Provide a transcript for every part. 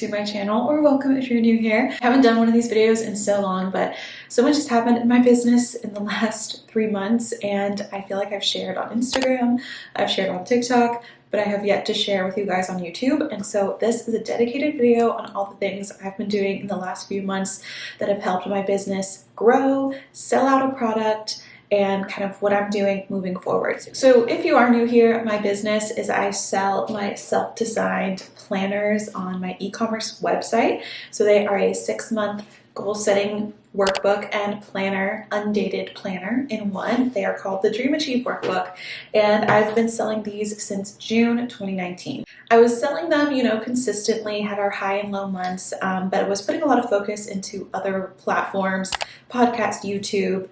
to my channel, or welcome if you're new here. I haven't done one of these videos in so long, but so much has happened in my business in the last 3 months, and I feel like I've shared on Instagram, I've shared on TikTok, but I have yet to share with you guys on YouTube. And so this is a dedicated video on all the things I've been doing in the last few months that have helped my business grow, sell out a product, and kind of what I'm doing moving forward. So if you are new here, my business is I sell my self-designed planners on my e-commerce website. So they are a 6-month goal setting workbook and planner, undated planner in one. They are called the Dream Achieve Workbook, and I've been selling these since June 2019. I was selling them, consistently, had our high and low months, but I was putting a lot of focus into other platforms, podcast, YouTube.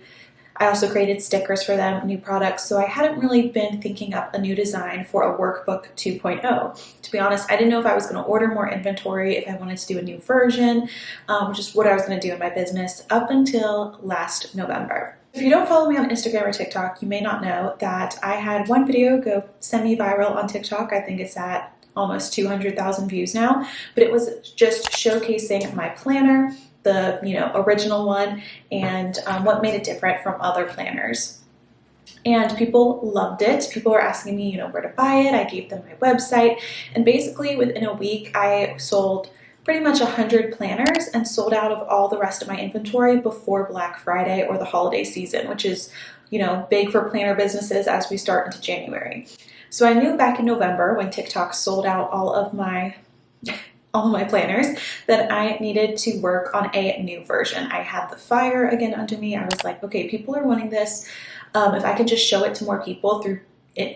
I also created stickers for them, new products, so I hadn't really been thinking up a new design for a workbook 2.0. To be honest, I didn't know if I was going to order more inventory, if I wanted to do a new version, which is what I was going to do in my business up until last November. If you don't follow me on Instagram or TikTok, you may not know that I had one video go semi-viral on TikTok. I think it's at almost 200,000 views now, but it was just showcasing my planner, the original one, and what made it different from other planners. And people loved it. People were asking me where to buy it. I gave them my website, and basically within a week I sold pretty much 100 planners and sold out of all the rest of my inventory before Black Friday or the holiday season, which is big for planner businesses as we start into January. So I knew back in November, when TikTok sold out all of my planners, that I needed to work on a new version. I had the fire again under me. I was like, okay, people are wanting this. If I can just show it to more people through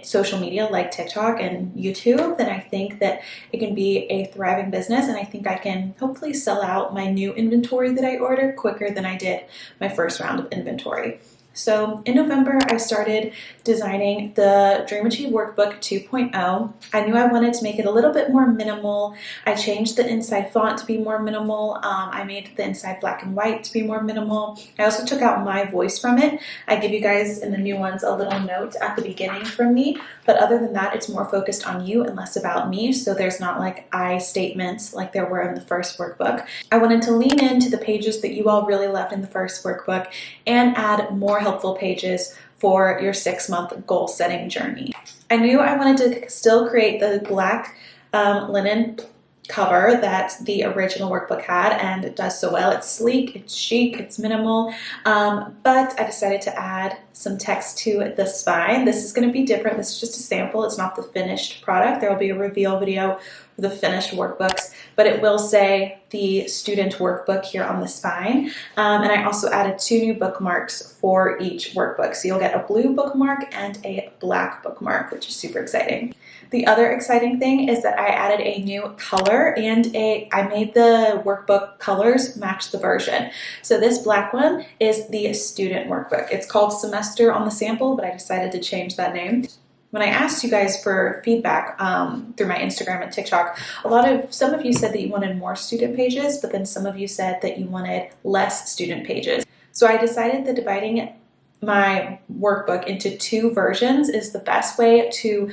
social media like TikTok and YouTube, then I think that it can be a thriving business, and I think I can hopefully sell out my new inventory that I ordered quicker than I did my first round of inventory. So in November, I started designing the Dream Achieve Workbook 2.0. I knew I wanted to make it a little bit more minimal. I changed the inside font to be more minimal. I made the inside black and white to be more minimal. I also took out my voice from it. I give you guys in the new ones a little note at the beginning from me, but other than that, it's more focused on you and less about me. So there's not like I statements like there were in the first workbook. I wanted to lean into the pages that you all really loved in the first workbook and add more helpful pages for your 6-month goal setting journey. I knew I wanted to still create the black linen cover that the original workbook had, and it does so well. It's sleek, it's chic, it's minimal, but I decided to add some text to the spine. This is going to be different. This is just a sample. It's not the finished product. There will be a reveal video for the finished workbooks, but it will say the student workbook here on the spine. And I also added 2 new bookmarks for each workbook. So you'll get a blue bookmark and a black bookmark, which is super exciting. The other exciting thing is that I added a new color, and I made the workbook colors match the version. So this black one is the student workbook. It's called Semester on the sample, but I decided to change that name. When I asked you guys for feedback through my Instagram and TikTok, some of you said that you wanted more student pages, but then some of you said that you wanted less student pages. So I decided that dividing my workbook into 2 versions is the best way to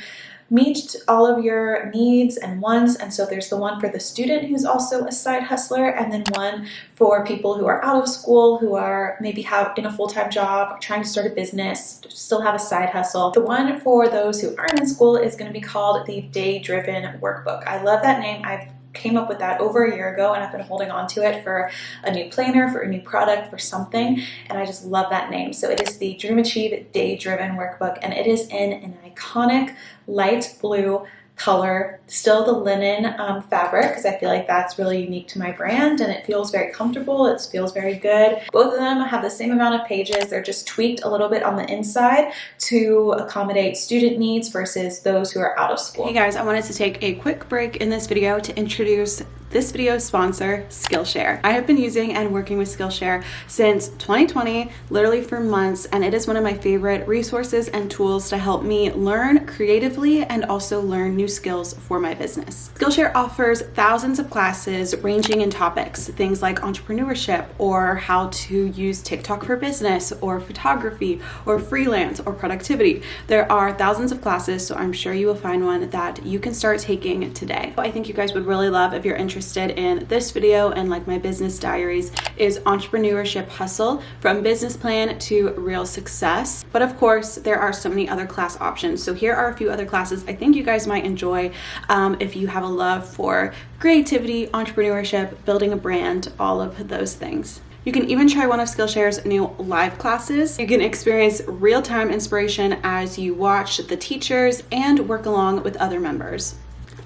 meet all of your needs and wants. And so there's the one for the student who's also a side hustler, and then one for people who are out of school, who are maybe in a full-time job, or trying to start a business, still have a side hustle. The one for those who aren't in school is going to be called the Day Driven Workbook. I love that name. I came up with that over a year ago, and I've been holding on to it for a new planner, for a new product, for something, and I just love that name. So it is the Dream Achieve Day Driven Workbook, and it is in an iconic light blue color, still the linen fabric, because I feel like that's really unique to my brand, and it feels very comfortable. It feels very good. Both of them have the same amount of pages. They're just tweaked a little bit on the inside to accommodate student needs versus those who are out of school. Hey guys, I wanted to take a quick break in this video to introduce this video's sponsor, Skillshare. I have been using and working with Skillshare since 2020, literally for months, and it is one of my favorite resources and tools to help me learn creatively and also learn new skills for my business. Skillshare offers thousands of classes ranging in topics, things like entrepreneurship or how to use TikTok for business or photography or freelance or productivity. There are thousands of classes, so I'm sure you will find one that you can start taking today. I think you guys would really love if you're interested interested in this video and like my business diaries is Entrepreneurship Hustle: From Business Plan to Real Success. But of course, there are so many other class options. So here are a few other classes I think you guys might enjoy if you have a love for creativity, entrepreneurship, building a brand, all of those things. You can even try one of Skillshare's new live classes. You can experience real-time inspiration as you watch the teachers and work along with other members.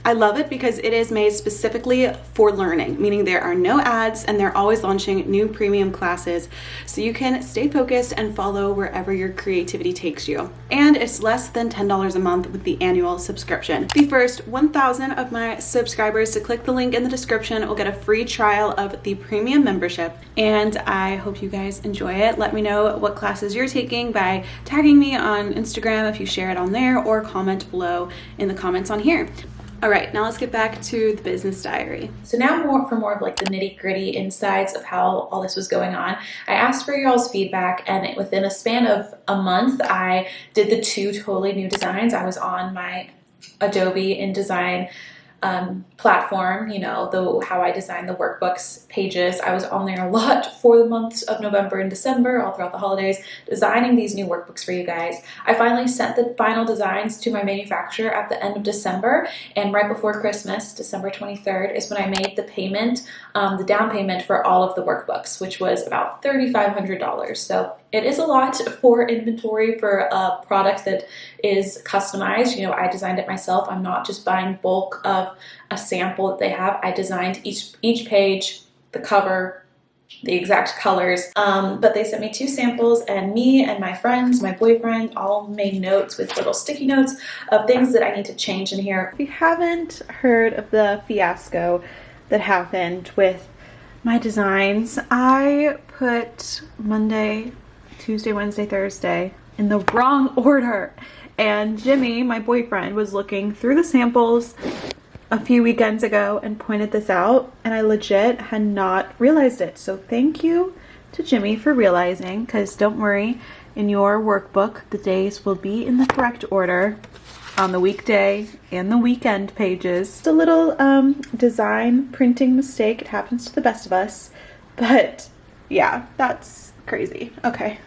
I love it because it is made specifically for learning, meaning there are no ads and they're always launching new premium classes so you can stay focused and follow wherever your creativity takes you. And it's less than $10 a month with the annual subscription. The first 1,000 of my subscribers to click the link in the description will get a free trial of the premium membership. And I hope you guys enjoy it. Let me know what classes you're taking by tagging me on Instagram if you share it on there, or comment below in the comments on here. All right, now let's get back to the business diary. So now more of like the nitty gritty insides of how all this was going on. I asked for y'all's feedback, and within a span of a month, I did the 2 totally new designs. I was on my Adobe InDesign platform, you know, how I design the workbooks pages. I was on there a lot for the months of November and December, all throughout the holidays, designing these new workbooks for you guys. I finally sent the final designs to my manufacturer at the end of December, and right before Christmas, December 23rd, is when I made the payment, the down payment for all of the workbooks, which was about $3,500. So it is a lot for inventory for a product that is customized. You know, I designed it myself. I'm not just buying bulk of a sample that they have. I designed each page, the cover, the exact colors. But they sent me 2 samples, and me and my friends, my boyfriend, all made notes with little sticky notes of things that I need to change in here. If you haven't heard of the fiasco that happened with my designs, I put Monday, Tuesday, Wednesday, Thursday in the wrong order. And Jimmy, my boyfriend, was looking through the samples a few weekends ago and pointed this out, and I legit had not realized it. So thank you to Jimmy for realizing, because don't worry, in your workbook, the days will be in the correct order on the weekday and the weekend pages. Just a little design printing mistake. It happens to the best of us, but yeah, that's crazy. Okay,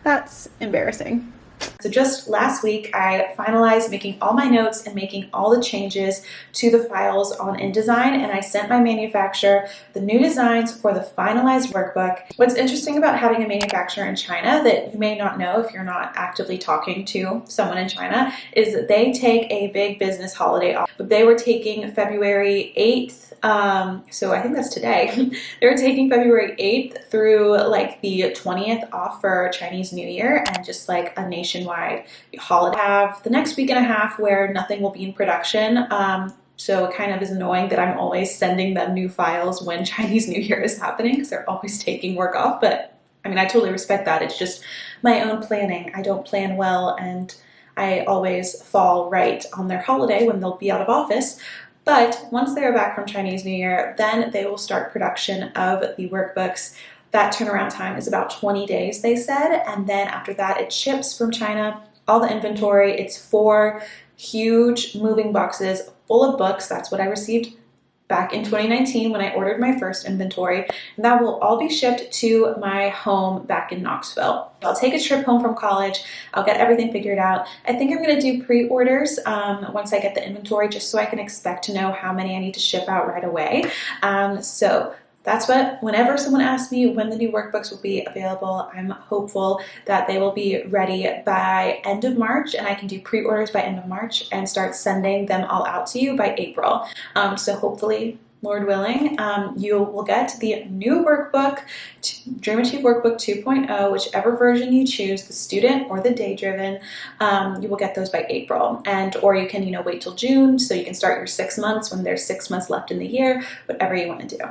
that's embarrassing. So just last week, I finalized making all my notes and making all the changes to the files on InDesign, and I sent my manufacturer the new designs for the finalized workbook. What's interesting about having a manufacturer in China that you may not know if you're not actively talking to someone in China is that they take a big business holiday off. They were taking February 8th, so I think that's today. They were taking February 8th through like the 20th off for Chinese New Year, and just like a nationwide holiday. Have the next week and a half where nothing will be in production. So it kind of is annoying that I'm always sending them new files when Chinese New Year is happening, because they're always taking work off. But I mean, I totally respect that. It's just my own planning. I don't plan well, and I always fall right on their holiday when they'll be out of office. But once they are back from Chinese New Year, then they will start production of the workbooks. That turnaround time is about 20 days, they said. And then after that, it ships from China, all the inventory. It's 4 huge moving boxes full of books. That's what I received back in 2019 when I ordered my first inventory. And that will all be shipped to my home back in Knoxville. I'll take a trip home from college. I'll get everything figured out. I think I'm going to do pre-orders once I get the inventory, just so I can expect to know how many I need to ship out right away. So that's what, whenever someone asks me when the new workbooks will be available, I'm hopeful that they will be ready by end of March, and I can do pre-orders by end of March and start sending them all out to you by April. So hopefully, Lord willing, you will get the new workbook, Dream Achieve Workbook 2.0, whichever version you choose, the student or the day-driven. You will get those by April, or you can, wait till June, so you can start your 6 months when there's 6 months left in the year, whatever you want to do.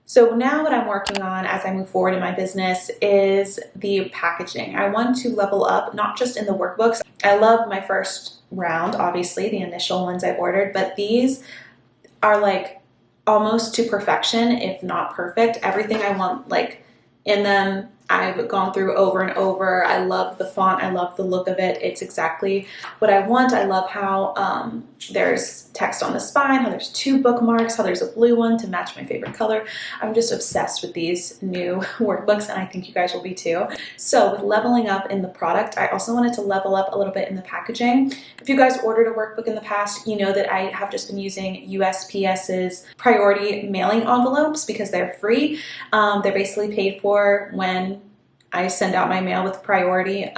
So now what I'm working on as I move forward in my business is the packaging. I want to level up, not just in the workbooks. I love my first round, obviously, the initial ones I ordered, but these are like almost to perfection, if not perfect. Everything I want like in them I've gone through over and over. I love the font. I love the look of it. It's exactly what I want. I love how there's text on the spine, how there's 2 bookmarks, how there's a blue one to match my favorite color. I'm just obsessed with these new workbooks, and I think you guys will be too. So with leveling up in the product, I also wanted to level up a little bit in the packaging. If you guys ordered a workbook in the past, you know that I have just been using USPS's priority mailing envelopes because they're free. They're basically paid for when I send out my mail with priority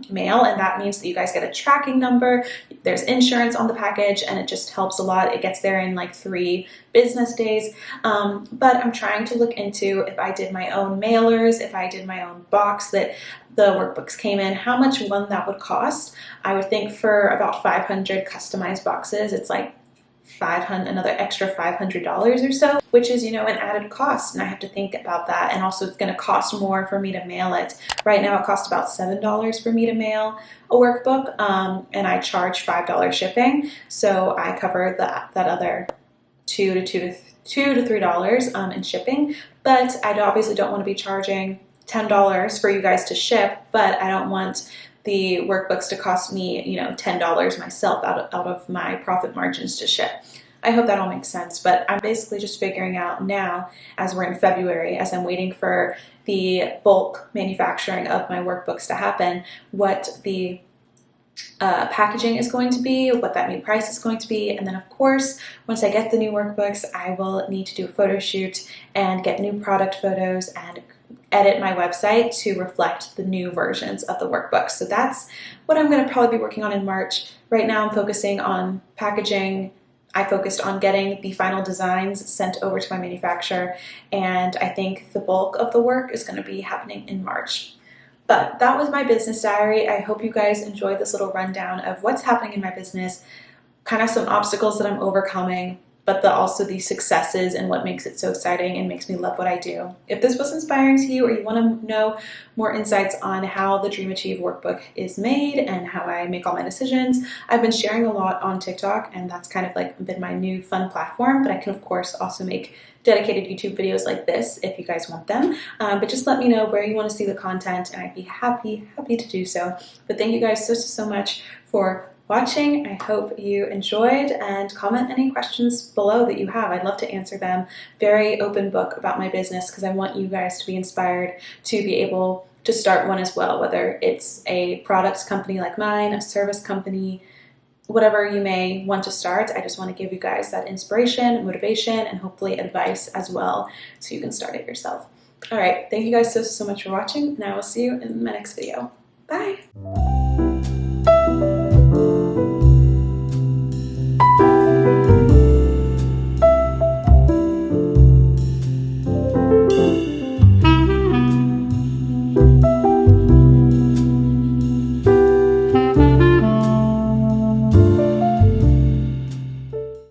mail, and that means that you guys get a tracking number, there's insurance on the package, and it just helps a lot. It gets there in like 3 business days. But I'm trying to look into if I did my own mailers, if I did my own box that the workbooks came in, how much one that would cost. I would think for about 500 customized boxes, it's like another extra $500 or so, which is, you know, an added cost, and I have to think about that. And also it's going to cost more for me to mail it. Right now it costs about $7 for me to mail a workbook, and I charge $5 shipping, so I cover that other $2 to $3 in shipping. But I obviously don't want to be charging $10 for you guys to ship, but I don't want the workbooks to cost me, you know, $10 myself out of my profit margins to ship. I hope that all makes sense, but I'm basically just figuring out now, as we're in February, as I'm waiting for the bulk manufacturing of my workbooks to happen, what the packaging is going to be, what that new price is going to be, and then of course, once I get the new workbooks, I will need to do a photo shoot and get new product photos and edit my website to reflect the new versions of the workbooks. So that's what I'm going to probably be working on in March. Right now I'm focusing on packaging. I focused on getting the final designs sent over to my manufacturer, and I think the bulk of the work is going to be happening in March. But that was my business diary. I hope you guys enjoyed this little rundown of what's happening in my business, kind of some obstacles that I'm overcoming, but also the successes and what makes it so exciting and makes me love what I do. If this was inspiring to you, or you want to know more insights on how the Dream Achieve workbook is made and how I make all my decisions, I've been sharing a lot on TikTok, and that's kind of like been my new fun platform, but I can of course also make dedicated YouTube videos like this if you guys want them. But just let me know where you want to see the content, and I'd be happy to do so. But thank you guys so much for watching. I hope you enjoyed, and comment any questions below that you have. I'd love to answer them. Very open book about my business, because I want you guys to be inspired to be able to start one as well, whether it's a product company like mine, a service company, whatever you may want to start. I just want to give you guys that inspiration, motivation, and hopefully advice as well, so you can start it yourself. All right, thank you guys so much for watching, and I will see you in my next video. Bye!